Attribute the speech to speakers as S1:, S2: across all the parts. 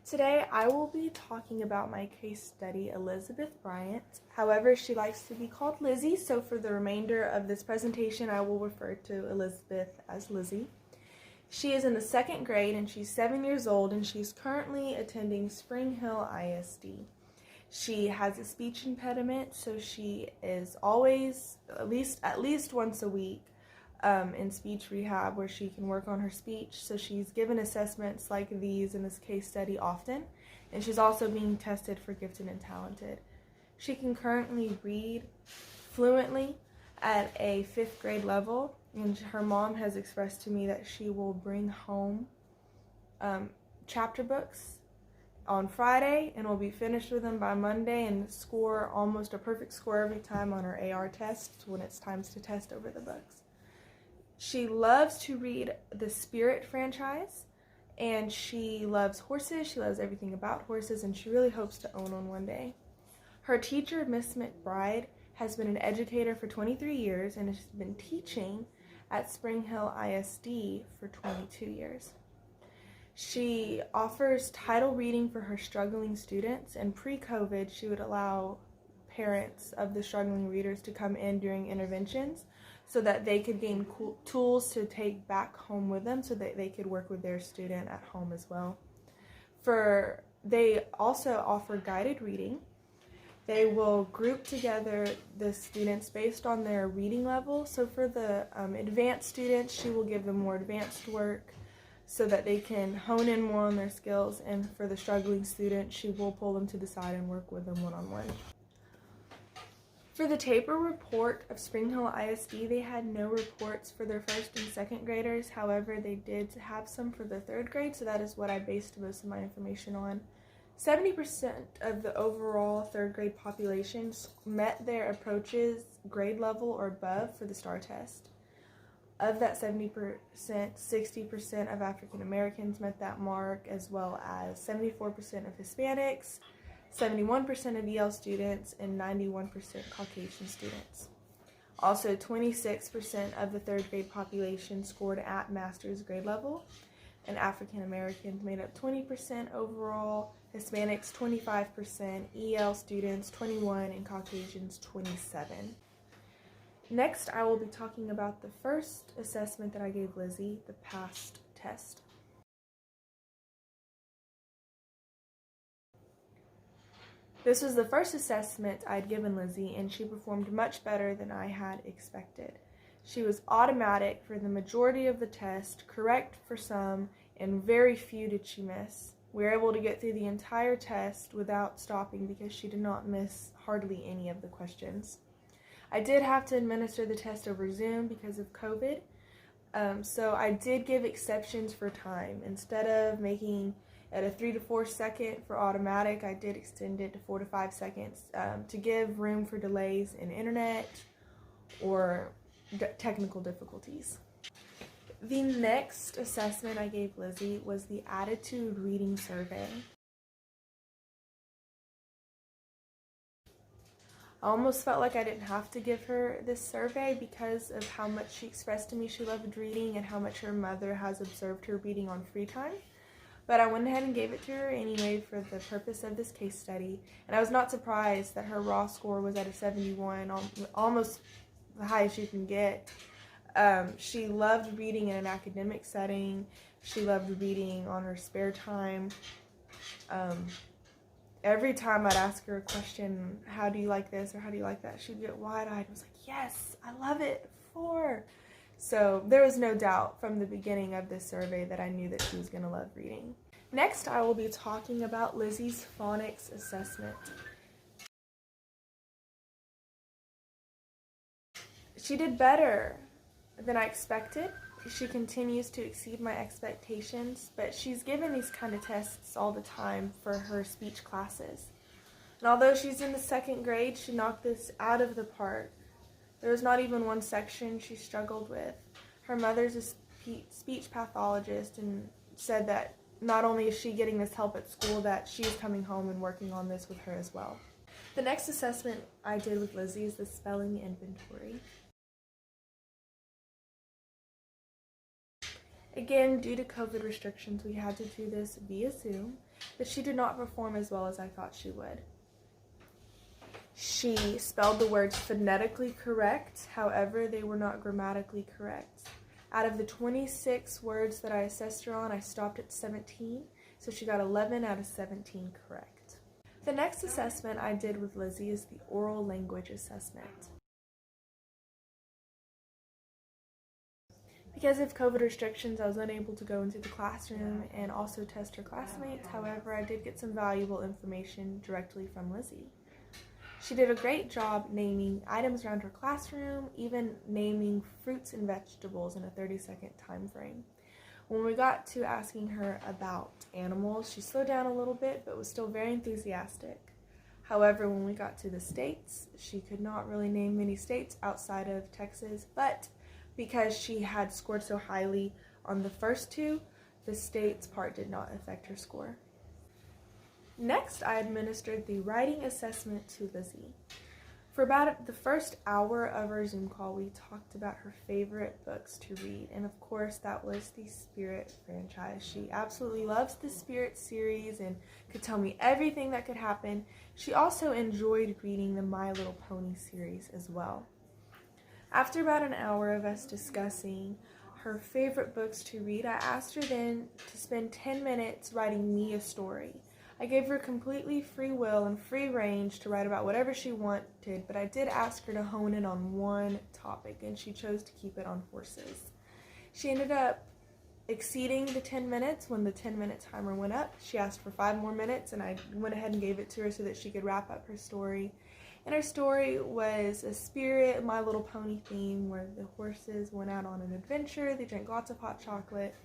S1: Today I will be talking about my case study, Elizabeth Bryant. However, she likes to be called Lizzie, so for the remainder of this presentation I will refer to Elizabeth as Lizzie. She is in the second grade and she's 7 years old and she's currently attending Spring Hill ISD. She has a speech impediment, so she is always at least once a week in speech rehab where she can work on her speech. So she's given assessments like these in this case study often, and she's also being tested for gifted and talented. She can currently read fluently at a 5th grade level, and her mom has expressed to me that she will bring home chapter books on Friday and will be finished with them by Monday and score almost a perfect score every time on her AR tests when it's time to test over the books. She loves to read the Spirit franchise, and she loves horses. She loves everything about horses, and she really hopes to own one day. Her teacher, Miss McBride, has been an educator for 23 years and has been teaching at Spring Hill ISD for 22 years. She offers title reading for her struggling students, and pre-COVID she would allow parents of the struggling readers to come in during interventions so that they could gain tools to take back home with them so that they could work with their student at home as well. They also offer guided reading. They will group together the students based on their reading level. So for the advanced students, she will give them more advanced work so that they can hone in more on their skills, and for the struggling students, she will pull them to the side and work with them one-on-one. For the TAPER report of Spring Hill ISD, they had no reports for their 1st and 2nd graders. However, they did have some for the 3rd grade, so that is what I based most of my information on. 70% of the overall 3rd grade populations met their approaches grade level or above for the STAR test. Of that 70%, 60% of African Americans met that mark, as well as 74% of Hispanics, 71% of EL students, and 91% Caucasian students. Also, 26% of the 3rd grade population scored at master's grade level, and African Americans made up 20% overall, Hispanics 25%, EL students 21%, and Caucasians 27%. Next, I will be talking about the first assessment that I gave Lizzie, the PAST test. This was the first assessment I'd given Lizzie, and she performed much better than I had expected. She was automatic for the majority of the test, correct for some, and very few did she miss. We were able to get through the entire test without stopping because she did not miss hardly any of the questions. I did have to administer the test over Zoom because of COVID, so I did give exceptions for time. Instead of making it a 3 to 4 second for automatic, I did extend it to 4 to 5 seconds to give room for delays in internet or technical difficulties. The next assessment I gave Lizzie was the attitude reading survey. I almost felt like I didn't have to give her this survey because of how much she expressed to me she loved reading and how much her mother has observed her reading on free time. But I went ahead and gave it to her anyway for the purpose of this case study, and I was not surprised that her raw score was at a 71, almost the highest you can get. She loved reading in an academic setting. She loved reading on her spare time. Every time I'd ask her a question, how do you like this or how do you like that, she'd get wide-eyed and was like, yes, I love it, 4. So there was no doubt from the beginning of this survey that I knew that she was going to love reading. Next, I will be talking about Lizzie's phonics assessment. She did better than I expected. She continues to exceed my expectations, but she's given these kind of tests all the time for her speech classes. And although she's in the 2nd grade, she knocked this out of the park. There was not even one section she struggled with. Her mother's a speech pathologist and said that not only is she getting this help at school, that she's coming home and working on this with her as well. The next assessment I did with Lizzie is the spelling inventory. Again, due to COVID restrictions, we had to do this via Zoom, but she did not perform as well as I thought she would. She spelled the words phonetically correct, however, they were not grammatically correct. Out of the 26 words that I assessed her on, I stopped at 17, so she got 11 out of 17 correct. The next assessment I did with Lizzie is the oral language assessment. Because of COVID restrictions, I was unable to go into the classroom and also test her classmates. However, I did get some valuable information directly from Lizzie. She did a great job naming items around her classroom, even naming fruits and vegetables in a 30-second time frame. When we got to asking her about animals, she slowed down a little bit, but was still very enthusiastic. However, when we got to the states, she could not really name many states outside of Texas, but because she had scored so highly on the first two, the states part did not affect her score. Next, I administered the writing assessment to Lizzie. For about the first hour of our Zoom call, we talked about her favorite books to read, and of course that was the Spirit franchise. She absolutely loves the Spirit series and could tell me everything that could happen. She also enjoyed reading the My Little Pony series as well. After about an hour of us discussing her favorite books to read, I asked her then to spend 10 minutes writing me a story. I gave her completely free will and free range to write about whatever she wanted, but I did ask her to hone in on one topic, and she chose to keep it on horses. She ended up exceeding the 10 minutes. When the 10-minute timer went up, she asked for 5 more minutes, and I went ahead and gave it to her so that she could wrap up her story. And her story was a Spirit, My Little Pony theme where the horses went out on an adventure, they drank lots of hot chocolate,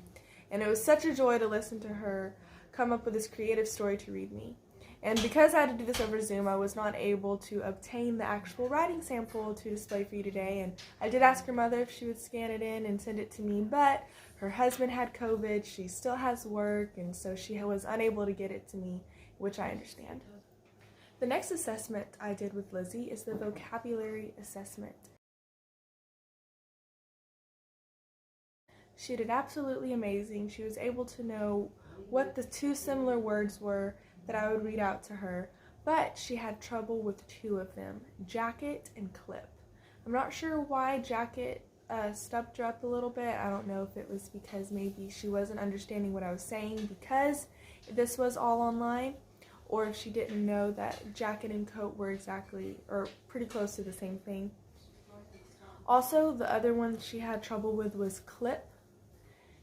S1: and it was such a joy to listen to her come up with this creative story to read me. And because I had to do this over Zoom, I was not able to obtain the actual writing sample to display for you today, and I did ask her mother if she would scan it in and send it to me, but her husband had COVID, she still has work, and so she was unable to get it to me, which I understand. The next assessment I did with Lizzie is the vocabulary assessment. She did absolutely amazing. She was able to know what the 2 similar words were that I would read out to her, but she had trouble with 2 of them, jacket and clip. I'm not sure why jacket stumped her up a little bit. I don't know if it was because maybe she wasn't understanding what I was saying because this was all online, or if she didn't know that jacket and coat were exactly or pretty close to the same thing. Also, the other one she had trouble with was clip.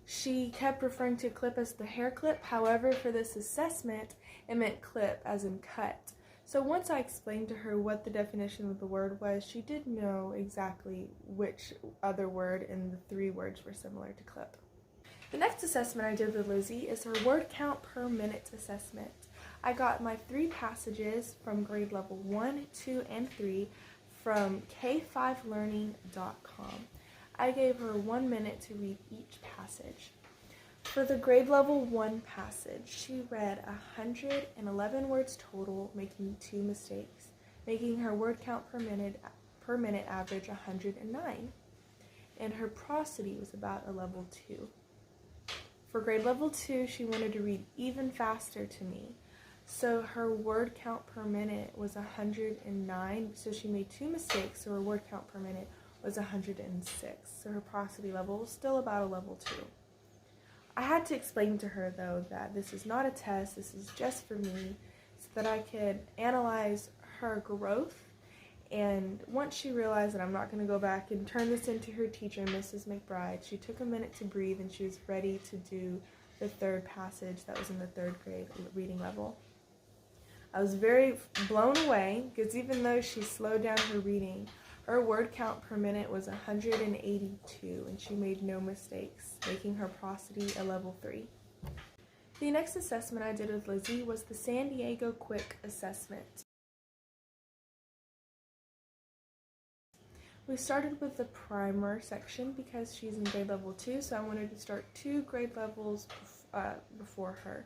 S1: She kept referring to clip as the hair clip. However, for this assessment, it meant clip as in cut. So once I explained to her what the definition of the word was, she did know exactly which other word in the 3 words were similar to clip. The next assessment I did with Lizzie is her word count per minute assessment. I got my 3 passages from grade level 1, 2, and 3 from k5learning.com. I gave her 1 minute to read each passage. For the grade level 1 passage, she read 111 words total, making 2 mistakes, making her word count per minute average 109. And her prosody was about a level 2. For grade level 2, she wanted to read even faster to me. So her word count per minute was 109, so she made 2 mistakes, so her word count per minute was 106. So her prosody level was still about a level 2. I had to explain to her, though, that this is not a test, this is just for me, so that I could analyze her growth. And once she realized that I'm not going to go back and turn this into her teacher, Mrs. McBride, she took a minute to breathe and she was ready to do the 3rd passage that was in the 3rd grade reading level. I was very blown away because even though she slowed down her reading, her word count per minute was 182 and she made no mistakes, making her prosody a level 3. The next assessment I did with Lizzie was the San Diego Quick Assessment. We started with the primer section because she's in grade level 2, so I wanted to start 2 grade levels before her.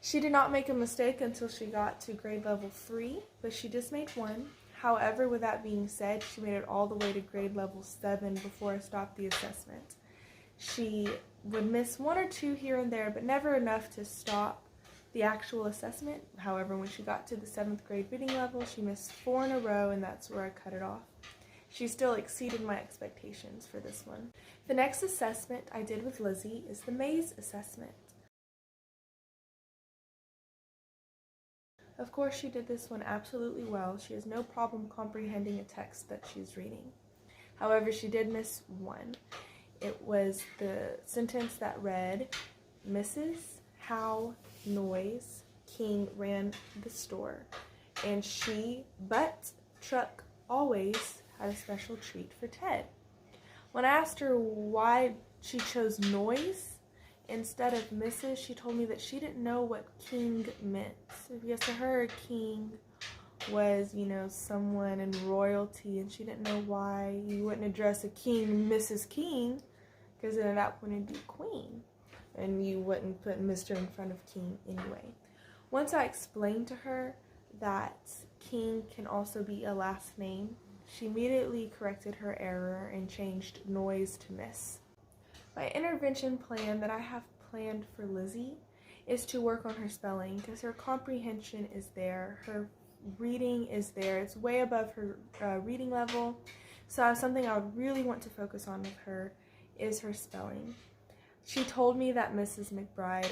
S1: She did not make a mistake until she got to grade level 3, but she just made 1. However, with that being said, she made it all the way to grade level 7 before I stopped the assessment. She would miss 1 or 2 here and there, but never enough to stop the actual assessment. However, when she got to the 7th grade reading level, she missed 4 in a row, and that's where I cut it off. She still exceeded my expectations for this one. The next assessment I did with Lizzie is the maze assessment. Of course, she did this one absolutely well. She has no problem comprehending a text that she's reading. However, she did miss one. It was the sentence that read, Mrs. Howe Noyes King ran the store, and she, but truck always, had a special treat for Ted. When I asked her why she chose Noyes instead of Mrs., she told me that she didn't know what king meant. So yes, to her, a king was, someone in royalty, and she didn't know why you wouldn't address a king Mrs. King, because then at that point it'd be queen, and you wouldn't put Mr. in front of king anyway. Once I explained to her that King can also be a last name, she immediately corrected her error and changed Noyes to Miss. My intervention plan that I have planned for Lizzie is to work on her spelling, because her comprehension is there, her reading is there, it's way above her reading level. So something I would really want to focus on with her is her spelling. She told me that Mrs. McBride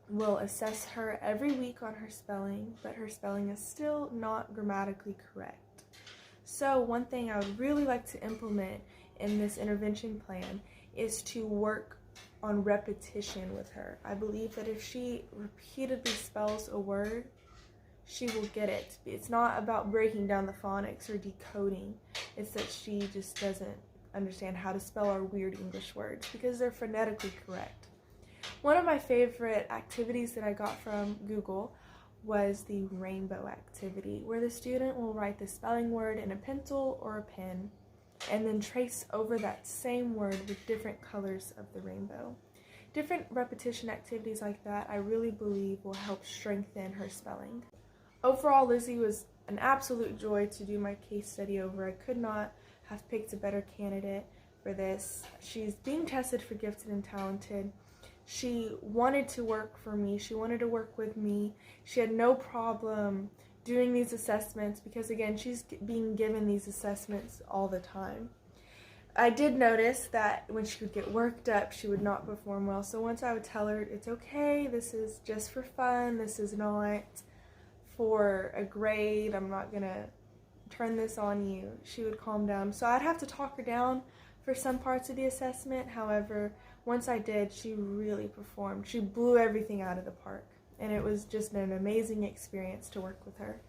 S1: will assess her every week on her spelling, but her spelling is still not grammatically correct. So one thing I would really like to implement in this intervention plan is to work on repetition with her. I believe that if she repeatedly spells a word, she will get it. It's not about breaking down the phonics or decoding. It's that she just doesn't understand how to spell our weird English words because they're phonetically correct. One of my favorite activities that I got from Google was the rainbow activity, where the student will write the spelling word in a pencil or a pen and then trace over that same word with different colors of the rainbow. Different repetition activities like that, I really believe, will help strengthen her spelling. Overall, Lizzie was an absolute joy to do my case study over. I could not have picked a better candidate for this. She's being tested for gifted and talented. She wanted to work for me. She wanted to work with me. She had no problem doing these assessments because, again, she's being given these assessments all the time. I did notice that when she would get worked up, she would not perform well. So once I would tell her, it's okay, this is just for fun, this is not for a grade, I'm not going to turn this on you, she would calm down. So I'd have to talk her down for some parts of the assessment. However, once I did, she really performed. She blew everything out of the park, and it was just an amazing experience to work with her.